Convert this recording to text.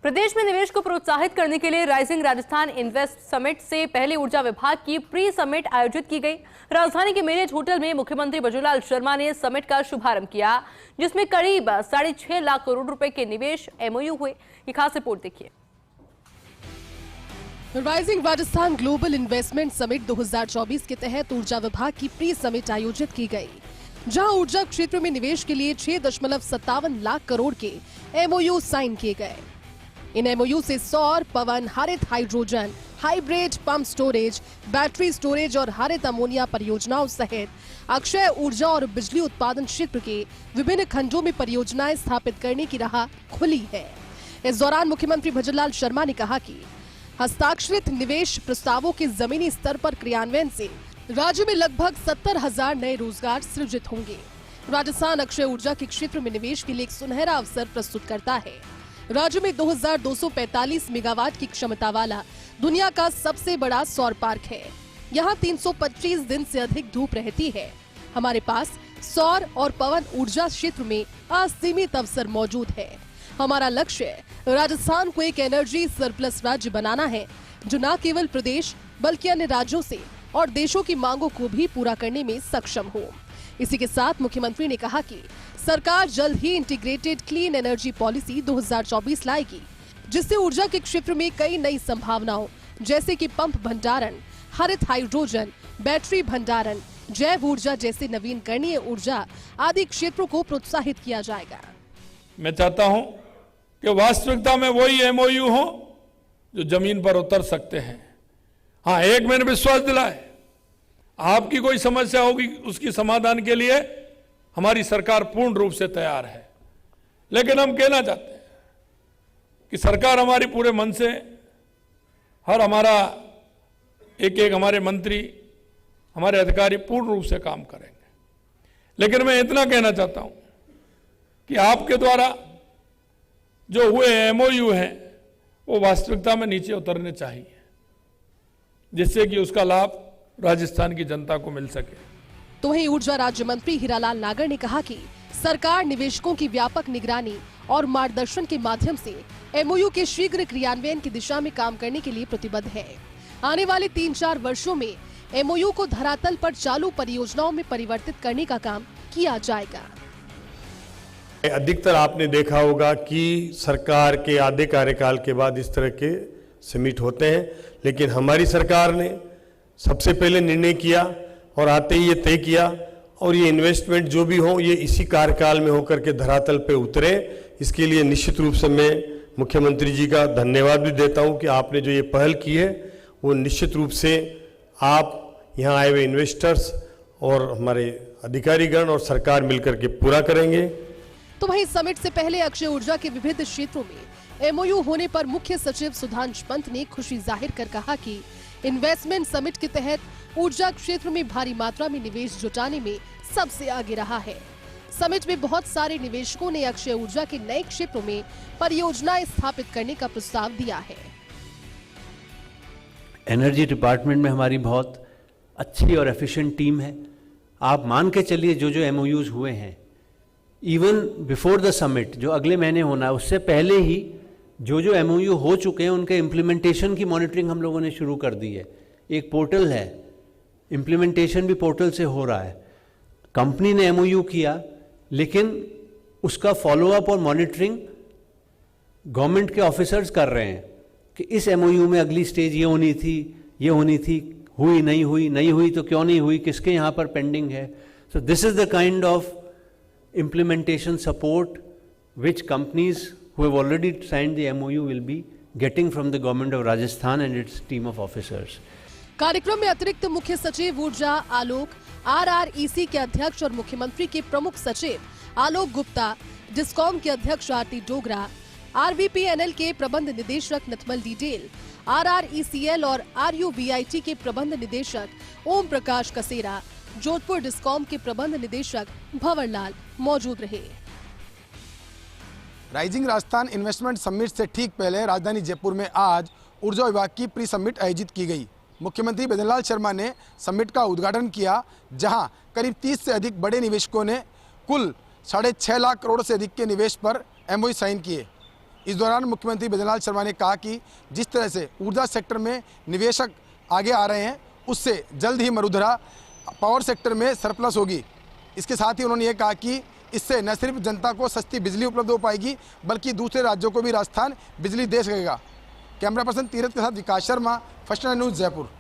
प्रदेश में निवेश को प्रोत्साहित करने के लिए राइजिंग राजस्थान इन्वेस्ट समिट से पहले ऊर्जा विभाग की प्री समिट आयोजित की गई। राजधानी के मेरिज होटल में मुख्यमंत्री बजूलाल शर्मा ने समिट का शुभारंभ किया, जिसमें करीब 6.5 लाख करोड़ रुपए के निवेश एमओयू हुए। ये खास रिपोर्ट देखिए। Rising Rajasthan global investment summit 2024 के तहत ऊर्जा विभाग की प्री समिट आयोजित की गई, जहां ऊर्जा क्षेत्र में निवेश के लिए 6.57 लाख करोड़ के एमओयू साइन किए गए। इन एमओयू से सौर, पवन, हरित hydrogen, hybrid pump storage, battery storage और हरित अमोनिया परियोजनाओं सहित अक्षय ऊर्जा और बिजली उत्पादन क्षेत्र के विभिन्न खंडों में परियोजनाएं स्थापित करने की राह खुली है। इस दौरान मुख्यमंत्री बजूलाल शर्मा ने कहा कि हस्ताक्षरित निवेश प्रस्तावों के जमीनी स्तर पर क्रियान्वयन से राज्य में लगभग 70,000 नए रोजगार सृजित होंगे। राजस्थान अक्षय ऊर्जा के क्षेत्र में निवेश के लिए एक सुनहरा अवसर प्रस्तुत करता है। राज्य में 2245 मेगावाट की क्षमता वाला दुनिया का सबसे बड़ा सौर पार्क है। यहाँ 325 दिन से अधिक धूप रहती है। हमारे पास सौर और पवन ऊर्जा क्षेत्र में असीमित अवसर मौजूद है। हमारा लक्ष्य राजस्थान को एक एनर्जी सरप्लस राज्य बनाना है, जो न केवल प्रदेश बल्कि अन्य राज्यों से और देशों की मांगों को भी पूरा करने में सक्षम हो। इसी के साथ मुख्यमंत्री ने कहा कि सरकार जल्द ही इंटीग्रेटेड क्लीन एनर्जी पॉलिसी 2024 लाएगी, जिससे ऊर्जा के क्षेत्र में कई नई संभावनाओं जैसे कि पंप भंडारण, हरित हाइड्रोजन, बैटरी भंडारण, जैव ऊर्जा जैसे नवीनकरणीय ऊर्जा आदि क्षेत्रों को प्रोत्साहित किया जाएगा। मैं चाहता हूं कि वास्तविकता में वही एमओयू हो जो जमीन पर उतर सकते हैं। हाँ, एक मैंने विश्वास दिलाए, आपकी कोई समस्या होगी उसकी समाधान के लिए हमारी सरकार पूर्ण रूप से तैयार है। लेकिन हम कहना चाहते हैं कि सरकार हमारी पूरे मन से, हमारा एक हमारे मंत्री, हमारे अधिकारी पूर्ण रूप से काम करेंगे। लेकिन मैं इतना कहना चाहता हूं कि आपके द्वारा जो हुए एमओयू हैं वो वास्तविकता में नीचे उतरने चाहिए, जिससे कि उसका लाभ राजस्थान की जनता को मिल सके। तो वहीं ऊर्जा राज्य मंत्री हीरालाल नागर ने कहा कि सरकार निवेशकों की व्यापक निगरानी और मार्गदर्शन के माध्यम से एमओयू के शीघ्र क्रियान्वयन की दिशा में काम करने के लिए प्रतिबद्ध है। आने वाले 3-4 वर्षों में एमओयू को धरातल पर चालू परियोजनाओं में परिवर्तित करने का काम किया जाएगा। अधिकतर आपने देखा होगा कि सरकार के आधे कार्यकाल के बाद इस तरह के समिट होते हैं, लेकिन हमारी सरकार ने सबसे पहले निर्णय किया और आते ही ये तय किया और ये इन्वेस्टमेंट जो भी हो ये इसी कार्यकाल में होकर के धरातल पे उतरे। इसके लिए निश्चित रूप से मैं मुख्यमंत्री जी का धन्यवाद भी देता हूं कि आपने जो ये पहल की है वो निश्चित रूप से आप यहाँ आए हुए इन्वेस्टर्स और हमारे अधिकारीगण और सरकार मिलकर के पूरा करेंगे। तो वहीं समिट से पहले अक्षय ऊर्जा के विविध क्षेत्रों में एमओयू होने पर मुख्य सचिव सुधांशु पंत ने खुशी जाहिर कर कहा कि इन्वेस्टमेंट समिट के तहत ऊर्जा क्षेत्र में भारी मात्रा में निवेश जुटाने में सबसे आगे रहा है। समिट में बहुत सारे निवेशकों ने अक्षय ऊर्जा के नए क्षेत्रों में परियोजनाएं स्थापित करने का प्रस्ताव दिया है। एनर्जी डिपार्टमेंट में हमारी बहुत अच्छी और एफिशिएंट टीम है। आप मान के चलिए जो एमओयूज हुए हैं, इवन बिफोर द समिट जो अगले महीने होना है, उससे पहले ही जो एमओयू हो चुके हैं उनके इम्प्लीमेंटेशन की मॉनिटरिंग हम लोगों ने शुरू कर दी है। एक पोर्टल है, इम्प्लीमेंटेशन भी पोर्टल से हो रहा है। कंपनी ने एमओयू किया, लेकिन उसका फॉलोअप और मॉनिटरिंग गवर्नमेंट के ऑफिसर्स कर रहे हैं कि इस एमओयू में अगली स्टेज ये होनी थी, हुई नहीं हुई तो क्यों नहीं हुई, किसके यहाँ पर पेंडिंग है। So this is the kind of implementation support which companies who have already signed the MOU will be getting from the government of Rajasthan and its team of officers. कार्यक्रम में अतिरिक्त मुख्य सचिव ऊर्जा आलोक, RREC के अध्यक्ष और मुख्यमंत्री के प्रमुख सचिव आलोक गुप्ता, डिस्कॉम के अध्यक्ष आरती डोगरा, RVPNL के प्रबंध निदेशक नथमल डिडेल, RRECL और RUVIT के प्रबंध निदेशक ओम प्रकाश कसेरा, जोधपुर डिस्कॉम के प्रबंध निदेशक भंवर लाल मौजूद रहे। राइजिंग राजस्थान इन्वेस्टमेंट समिट से ठीक पहले राजधानी जयपुर में आज ऊर्जा विभाग की प्री समिट आयोजित की गई। मुख्यमंत्री बजूलाल शर्मा ने समिट का उद्घाटन किया, जहां करीब 30 से अधिक बड़े निवेशकों ने कुल 6.5 लाख करोड़ से अधिक के निवेश पर एमओयू साइन किए। इस दौरान मुख्यमंत्री बैद्यनाथ शर्मा ने कहा कि जिस तरह से ऊर्जा सेक्टर में निवेशक आगे आ रहे हैं, उससे जल्द ही मरुधरा पावर सेक्टर में सरप्लस होगी। इसके साथ ही उन्होंने ये कहा कि इससे न सिर्फ जनता को सस्ती बिजली उपलब्ध हो पाएगी, बल्कि दूसरे राज्यों को भी राजस्थान बिजली दे सकेगा। कैमरा पर्सन तीरथ के साथ विकास शर्मा, फर्स्ट न्यूज़, जयपुर।